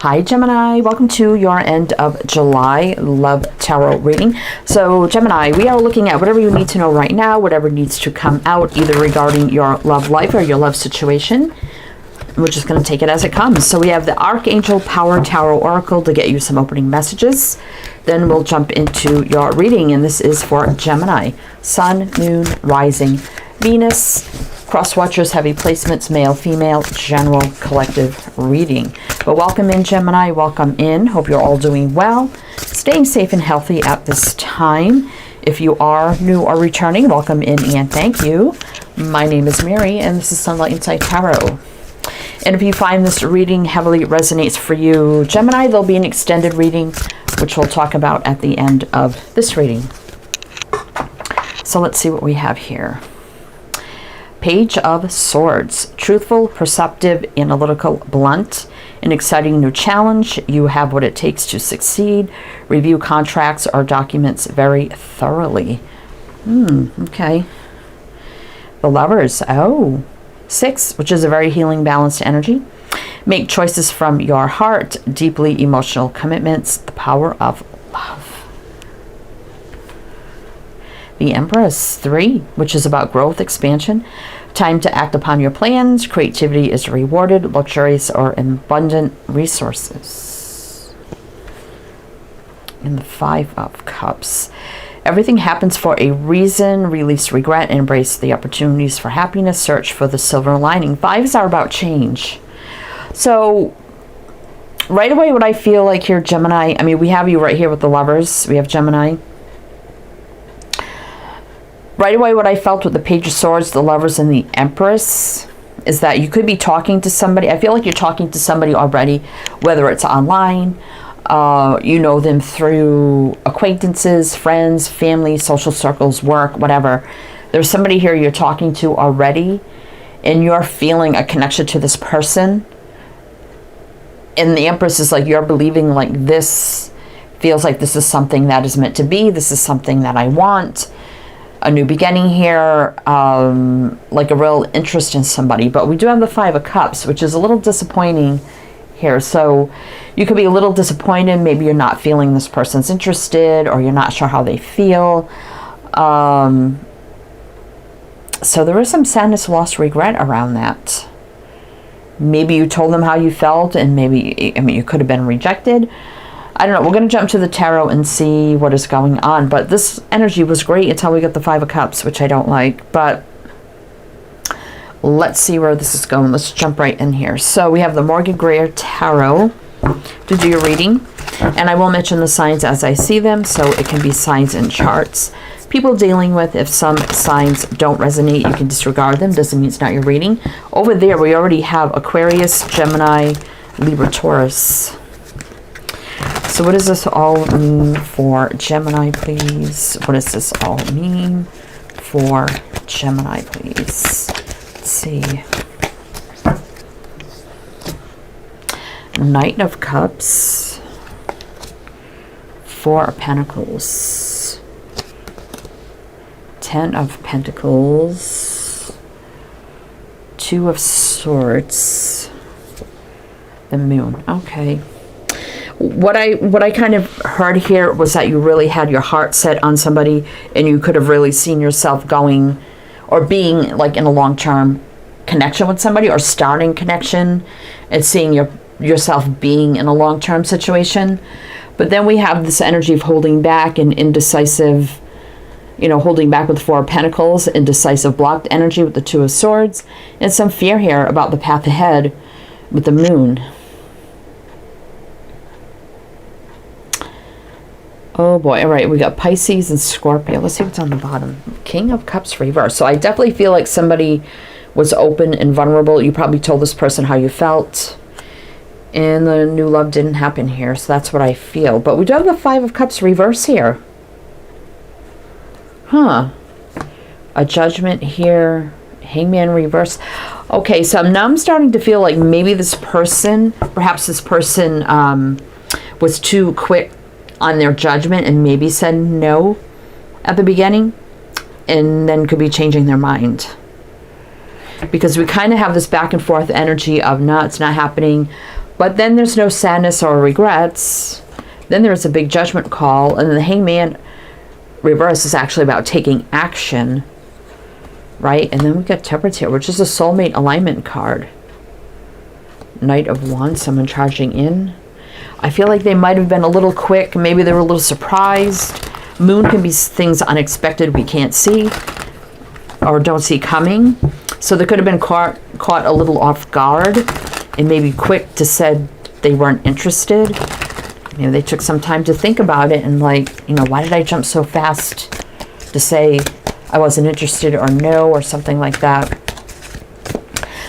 Hi Gemini, welcome to your end of July love tarot reading. So Gemini, we are looking at whatever you need to know right now, whatever needs to come out either regarding your love life or your love situation. We're just going to take it as it comes. So we have the Archangel Power Tarot Oracle to get you some opening messages. Then we'll jump into your reading, and this is for Gemini. Sun, Moon, Rising, Venus, cross watchers, heavy placements, male, female, general, collective reading. But welcome in, Gemini. Welcome in. Hope you're all doing well. Staying safe and healthy at this time. If you are new or returning, welcome in and thank you. My name is Mary, and this is Sunlight Insight Tarot. And if you find this reading heavily resonates for you, Gemini, there'll be an extended reading, which we'll talk about at the end of this reading. So let's see what we have here. Page of Swords. Truthful, perceptive, analytical, blunt. An exciting new challenge. You have what it takes to succeed. Review contracts or documents very thoroughly. Okay. The Lovers. Oh. 6, which is a very healing, balanced energy. Make choices from your heart. Deeply emotional commitments. The power of love. The Empress. 3, which is about growth, expansion. Time to act upon your plans. Creativity is rewarded. Luxurious or abundant resources. And the 5 of Cups. Everything happens for a reason. Release regret. Embrace the opportunities for happiness. Search for the silver lining. 5s are about change. So right away, what I feel like here, Gemini, I mean, we have you right here with the Lovers. We have Gemini. Right away, what I felt with the Page of Swords, the Lovers, and the Empress is that you could be talking to somebody. I feel like you're talking to somebody already, whether it's online, you know them through acquaintances, friends, family, social circles, work, whatever. There's somebody here you're talking to already, and you're feeling a connection to this person. And the Empress is like, you're believing like this feels like this is something that is meant to be. This is something that I want. A new beginning here, like a real interest in somebody. But we do have the 5 of Cups, which is a little disappointing here. So you could be a little disappointed. Maybe you're not feeling this person's interested, or you're not sure how they feel. So there is some sadness, loss, regret around that. Maybe you told them how you felt, and maybe, I mean, you could have been rejected. I don't know. We're going to jump to the tarot and see what is going on. But this energy was great until we got the 5 of Cups, which I don't like. But let's see where this is going. Let's jump right in here. So we have the Morgan Greer Tarot to do your reading. And I will mention the signs as I see them. So it can be signs and charts. People dealing with, if some signs don't resonate, you can disregard them. Doesn't mean it's not your reading. Over there, we already have Aquarius, Gemini, Libra, Taurus. So what does this all mean for Gemini, please? What does this all mean for Gemini, please? Let's see. Knight of Cups. 4 of Pentacles. 10 of Pentacles. 2 of Swords. The Moon. Okay. What I kind of heard here was that you really had your heart set on somebody, and you could have really seen yourself going or being like in a long-term connection with somebody, or starting connection and seeing yourself being in a long-term situation. But then we have this energy of holding back and indecisive, you know, holding back with 4 of Pentacles, indecisive, blocked energy with the 2 of Swords, and some fear here about the path ahead with the Moon. Oh boy. All right, we got Pisces and Scorpio. Let's see what's on the bottom. King of Cups reverse. So I definitely feel like somebody was open and vulnerable. You probably told this person how you felt, and the new love didn't happen here. So that's what I feel. But we do have the 5 of Cups reverse here. A Judgment here. Hangman reverse. Okay, so now I'm starting to feel like maybe this person, perhaps this person was too quick on their judgment and maybe said no at the beginning, and then could be changing their mind. Because we kind of have this back and forth energy of, no, it's not happening. But then there's no sadness or regrets. Then there's a big judgment call. And then the Hangman reverse is actually about taking action. Right? And then we got Temperance here, which is a soulmate alignment card. Knight of Wands, someone charging in. I feel like they might have been a little quick. Maybe they were a little surprised. Moon can be things unexpected we can't see or don't see coming. So they could have been caught a little off guard and maybe quick to said they weren't interested. Maybe they took some time to think about it and like, you know, why did I jump so fast to say I wasn't interested or no or something like that.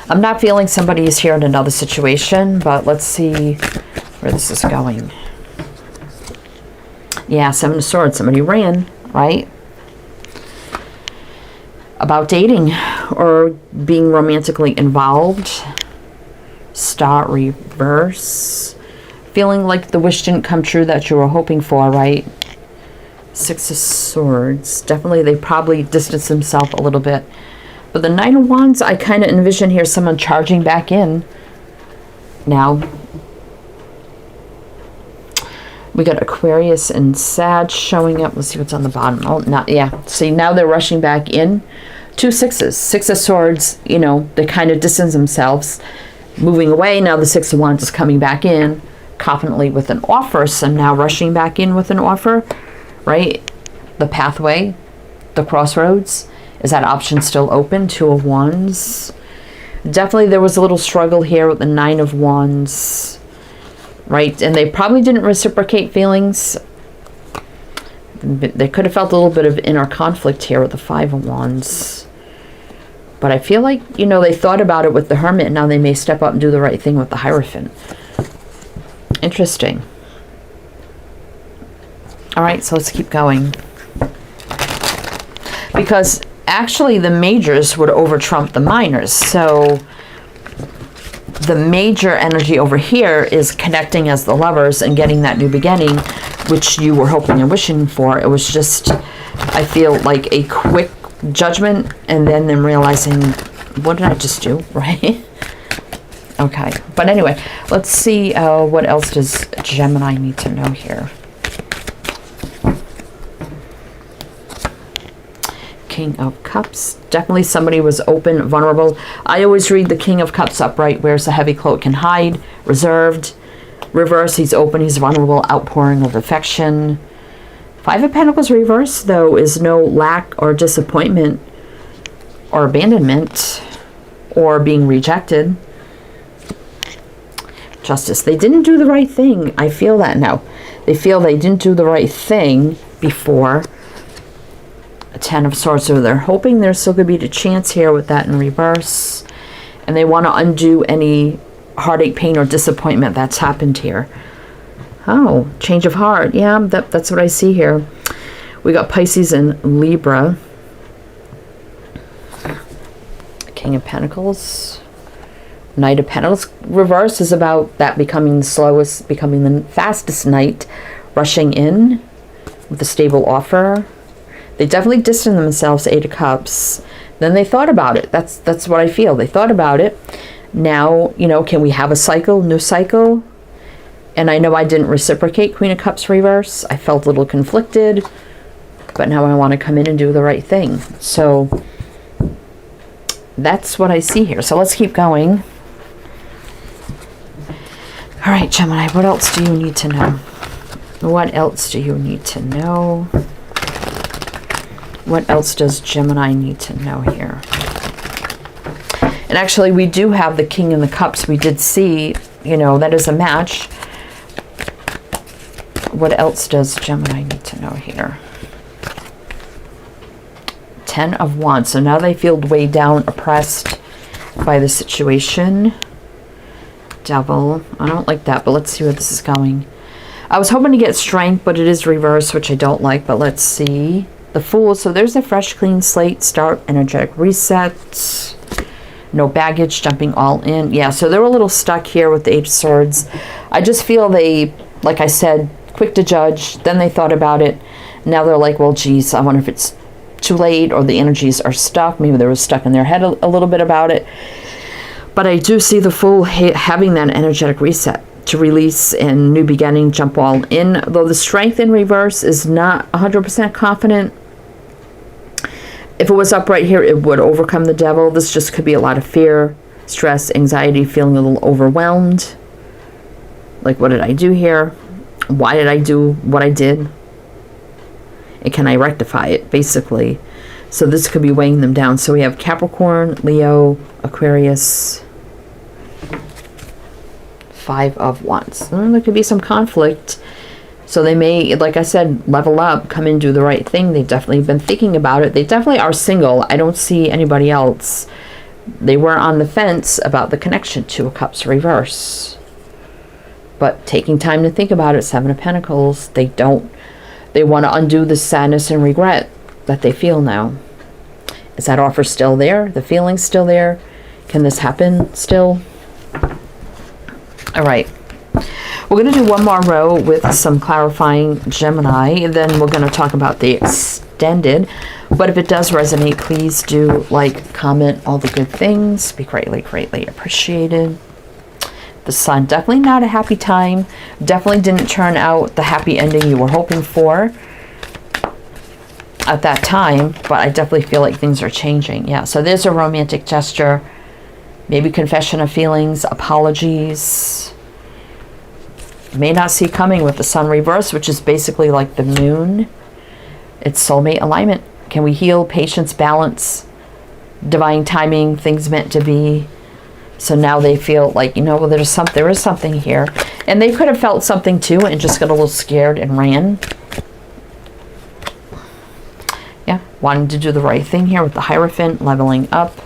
I'm not feeling somebody is here in another situation, but let's see where this is going. Yeah, Seven of Swords. Somebody ran, right? About dating or being romantically involved. Star reverse. Feeling like the wish didn't come true that you were hoping for, right? Six of Swords. Definitely, they probably distanced themselves a little bit. But the Nine of Wands, I kind of envision here someone charging back in. Now, we got Aquarius and Sag showing up. Let's see what's on the bottom. Oh, not, yeah. See, now they're rushing back in. Two sixes. Six of Swords, you know, they kind of distance themselves, moving away. Now the Six of Wands is coming back in confidently with an offer. So now rushing back in with an offer, right? The pathway, the crossroads. Is that option still open? Two of Wands. Definitely there was a little struggle here with the Nine of Wands. Right? And they probably didn't reciprocate feelings. They could have felt a little bit of inner conflict here with the Five of Wands. But I feel like, you know, they thought about it with the Hermit. And now they may step up and do the right thing with the Hierophant. Interesting. All right, so let's keep going. Because actually the majors would over-trump the minors. So the major energy over here is connecting as the lovers and getting that new beginning, which you were hoping and wishing for. It was just, I feel like a quick judgment and then them realizing, what did I just do, right? Okay, but anyway, let's see what else does Gemini need to know here. King of Cups. Definitely somebody was open, vulnerable. I always read the King of Cups upright, wears a heavy cloak, can hide, reserved. Reverse, he's open, he's vulnerable, outpouring of affection. Five of Pentacles reverse, though, is no lack or disappointment or abandonment or being rejected. Justice. They didn't do the right thing. I feel that now. They feel they didn't do the right thing before. A Ten of Swords, so they're hoping there's still going to be a chance here with that in reverse. And they want to undo any heartache, pain, or disappointment that's happened here. Oh, change of heart. Yeah, that's what I see here. We got Pisces and Libra. King of Pentacles. Knight of Pentacles. Reverse is about that becoming the slowest, becoming the fastest knight. Rushing in with a stable offer. They definitely distanced themselves, Eight of Cups. Then they thought about it. That's what I feel. They thought about it. Now, you know, can we have a cycle, new cycle? And I know I didn't reciprocate Queen of Cups reverse. I felt a little conflicted. But now I want to come in and do the right thing. So that's what I see here. So let's keep going. All right, Gemini, what else do you need to know? What else do you need to know? What else does Gemini need to know here? And actually, we do have the King and the Cups. We did see, you know, that is a match. What else does Gemini need to know here? Ten of Wands. So now they feel weighed down, oppressed by the situation. Devil. I don't like that, but let's see where this is going. I was hoping to get Strength, but it is reversed, which I don't like, but let's see. The Fool. So there's a fresh, clean slate, start, energetic reset. No baggage, jumping all in. Yeah, so they're a little stuck here with the Eight of Swords. I just feel they, like I said, quick to judge. Then they thought about it. Now they're like, well, geez, I wonder if it's too late or the energies are stuck. Maybe they were stuck in their head a little bit about it. But I do see the Fool having that energetic reset to release and new beginning, jump all in. Though the Strength in reverse is not 100% confident. If it was up right here, it would overcome the Devil. This just could be a lot of fear, stress, anxiety, feeling a little overwhelmed. Like, what did I do here? Why did I do what I did? And can I rectify it, basically? So this could be weighing them down. So we have Capricorn, Leo, Aquarius, Five of Wands. There could be some conflict. So they may, like I said, level up, come in, do the right thing. They've definitely been thinking about it. They definitely are single. I don't see anybody else. They were on the fence about the connection. Two of Cups reverse. But taking time to think about it, Seven of Pentacles, they want to undo the sadness and regret that they feel now. Is that offer still there? The feeling's still there? Can this happen still? All right. We're going to do one more row with some clarifying Gemini. Then we're going to talk about the extended. But if it does resonate, please do like, comment, all the good things. Be greatly, greatly appreciated. The Sun, definitely not a happy time. Definitely didn't turn out the happy ending you were hoping for at that time, but I definitely feel like things are changing. Yeah, so there's a romantic gesture, maybe confession of feelings, apologies. You may not see coming with the Sun reverse, which is basically like the Moon. It's soulmate alignment. Can we heal? Patience, balance, divine timing, things meant to be. So now they feel like, well, there is something here. And they could have felt something too and just got a little scared and ran. Yeah, wanting to do the right thing here with the Hierophant, leveling up.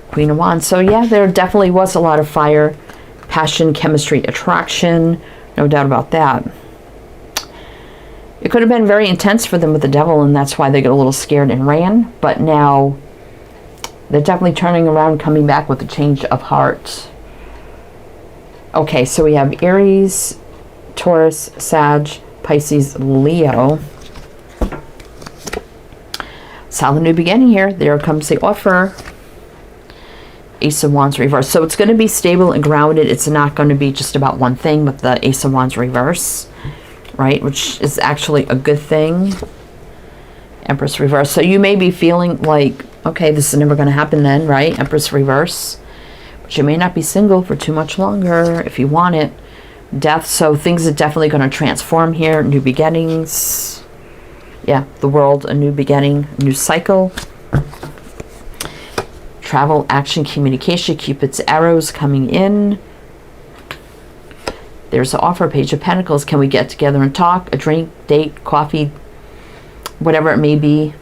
Queen of Wands. So yeah, there definitely was a lot of fire, passion, chemistry, attraction. No doubt about that. It could have been very intense for them with the Devil, and that's why they got a little scared and ran. But now they're definitely turning around, coming back with a change of heart. Okay, so we have Aries, Taurus, Sag, Pisces, Leo. Solid new beginning here. There comes the offer. Ace of Wands reverse. So it's going to be stable and grounded. It's not going to be just about one thing with the Ace of Wands reverse, right? Which is actually a good thing. Empress reverse. So you may be feeling like, okay, this is never going to happen then, right? Empress reverse. But you may not be single for too much longer if you want it. Death. So things are definitely going to transform here. New beginnings. Yeah, the world, a new beginning, new cycle. Travel, action, communication, Cupid's arrows coming in. There's the offer, Page of Pentacles. Can we get together and talk? A drink, date, coffee, whatever it may be.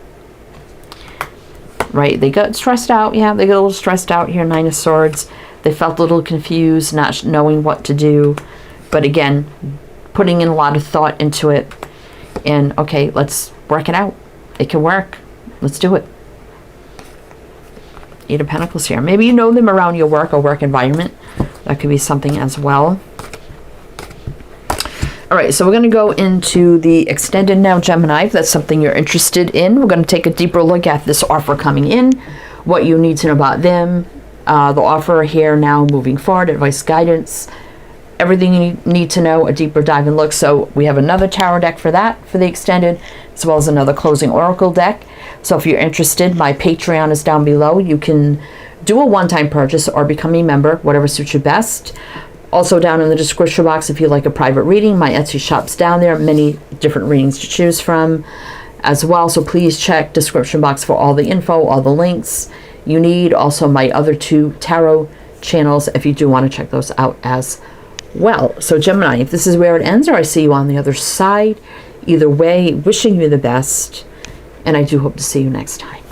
Right, they got stressed out. Yeah, they got a little stressed out here, Nine of Swords. They felt a little confused, not knowing what to do. But again, putting in a lot of thought into it. And, okay, let's work it out. It can work. Let's do it. Eight of Pentacles here. Maybe you know them around your work or work environment. That could be something as well. All right, so we're going to go into the extended now, Gemini, if that's something you're interested in. We're going to take a deeper look at this offer coming in, what you need to know about them, the offer here now moving forward, advice, guidance, everything you need to know, a deeper dive and look. So we have another tarot deck for that, for the extended, as well as another closing oracle deck. So if you're interested, my Patreon is down below. You can do a one-time purchase or become a member, whatever suits you best. Also down in the description box, if you like a private reading, my Etsy shop's down there. Many different readings to choose from as well. So please check description box for all the info, all the links you need. Also my other two tarot channels, if you do want to check those out as well. So Gemini, if this is where it ends or I see you on the other side, either way, wishing you the best. And I do hope to see you next time.